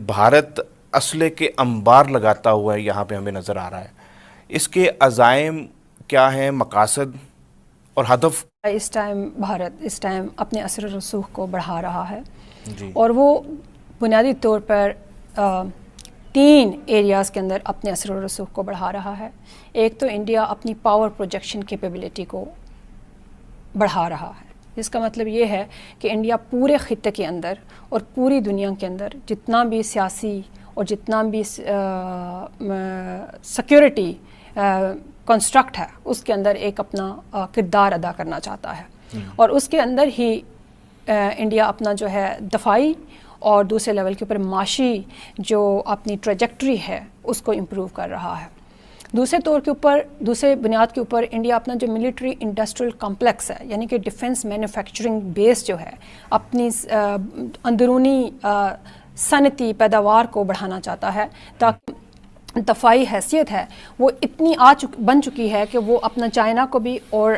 بھارت اسلحے کے انبار لگاتا ہوا ہے یہاں پہ ہمیں نظر آ رہا ہے. اس کے عزائم کیا ہیں, مقاصد اور ہدف؟ اس ٹائم اپنے اثر و رسوخ کو بڑھا رہا ہے جی. اور وہ بنیادی طور پر 3 ایریاز کے اندر اپنے اثر و رسوخ کو بڑھا رہا ہے. ایک تو انڈیا اپنی پاور پروجیکشن کیپیبلٹی کو بڑھا رہا ہے. اس کا مطلب یہ ہے کہ انڈیا پورے خطے کے اندر اور پوری دنیا کے اندر جتنا بھی سیاسی اور جتنا بھی سیکیورٹی کنسٹرکٹ ہے اس کے اندر ایک اپنا کردار ادا کرنا چاہتا ہے. اور اس کے اندر ہی انڈیا اپنا جو ہے دفاعی اور دوسرے لیول کے اوپر معاشی جو اپنی ٹریجیکٹری ہے اس کو امپروو کر رہا ہے. دوسرے بنیاد کے اوپر انڈیا اپنا جو ملٹری انڈسٹریل کمپلیکس ہے یعنی کہ ڈیفنس مینوفیکچرنگ بیس جو ہے اپنی اندرونی صنعتی پیداوار کو بڑھانا چاہتا ہے تاکہ دفاعی حیثیت ہے وہ اتنی بن چکی ہے کہ وہ اپنا چائنا کو بھی اور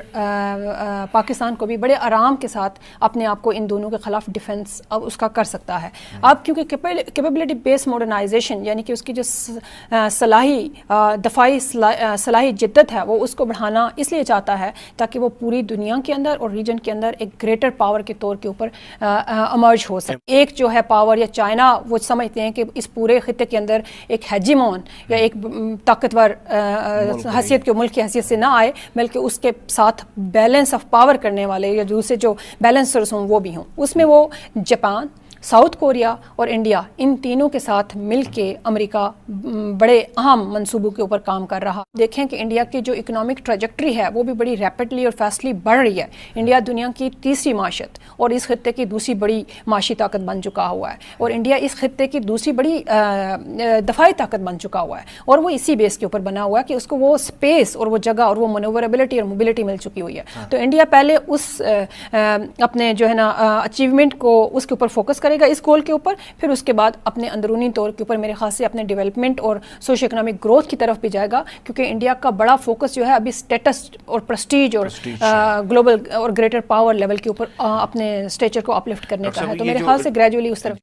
پاکستان کو بھی بڑے آرام کے ساتھ اپنے آپ کو ان دونوں کے خلاف ڈیفنس اب اس کا کر سکتا ہے. اب کیونکہ کیپیبلٹی بیس ماڈرنائزیشن یعنی کہ اس کی جو دفاعی صلاحی جدت ہے وہ اس کو بڑھانا اس لیے چاہتا ہے تاکہ وہ پوری دنیا کے اندر اور ریجن کے اندر ایک گریٹر پاور کے طور کے اوپر امرج ہو سکے. ایک جو ہے پاور یا چائنا وہ سمجھتے ہیں کہ اس پورے خطے کے اندر ایک ہیجیمون یا ایک طاقتور حیثیت کے ملک کی حیثیت سے نہ آئے بلکہ اس کے ساتھ بیلنس آف پاور کرنے والے یا دوسرے جو بیلنسرز ہوں وہ بھی ہوں. اس میں وہ جاپان، ساؤتھ کوریا اور انڈیا ان تینوں کے ساتھ مل کے امریکہ بڑے اہم منصوبوں کے اوپر کام کر رہا. دیکھیں کہ انڈیا کی جو اکنامک ٹریجیکٹری ہے وہ بھی بڑی ریپڈلی اور فاسٹلی بڑھ رہی ہے. انڈیا دنیا کی تیسری معیشت اور اس خطے کی دوسری بڑی معاشی طاقت بن چکا ہوا ہے اور انڈیا اس خطے کی دوسری بڑی دفاعی طاقت بن چکا ہوا ہے اور وہ اسی بیس کے اوپر بنا ہوا ہے کہ اس کو وہ اسپیس اور وہ جگہ اور وہ منوربلٹی اور موبلٹی مل چکی ہوئی ہے. تو انڈیا پہلے اس اپنے جو ہے نا اچیومنٹ کو اس کے اوپر فوکس کرے گا اس گول کے اوپر, پھر اس کے بعد اپنے اندرونی طور کے اوپر میرے خیال سے اپنے ڈیولپمنٹ اور سوشو اکنامک گروتھ کی طرف بھی جائے گا کیونکہ انڈیا کا بڑا فوکس جو ہے ابھی اسٹیٹس اور پرسٹیج اور گلوبل اور گریٹر پاور لیول کے اوپر اپنے اسٹیچر کو اپلفٹ کرنے کا ہے. تو میرے خیال سے گریجولی اس طرف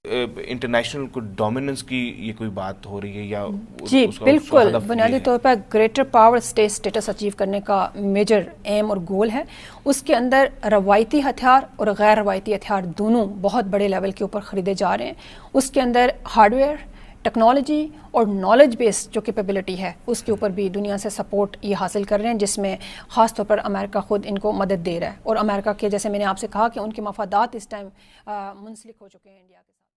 انٹرنیشنل کو ڈومیننس کی یہ کوئی بات ہو رہی ہے یا؟ جی بالکل, بنیادی طور پر گریٹر پاور اسٹیٹس اچیو کرنے کا میجر ایم اور گول ہے. اس کے اندر روایتی ہتھیار اور غیر روایتی ہتھیار دونوں بہت بڑے لیول کے اوپر خریدے جا رہے ہیں. اس کے اندر ہارڈ ویئر، ٹیکنالوجی اور نالج بیس جو کیپیبلٹی ہے اس کے اوپر بھی دنیا سے سپورٹ یہ حاصل کر رہے ہیں جس میں خاص طور پر امریکہ خود ان کو مدد دے رہا ہے. اور امریکہ کے جیسے میں نے آپ سے کہا کہ ان کے مفادات اس ٹائم منسلک ہو چکے ہیں انڈیا کے ساتھ.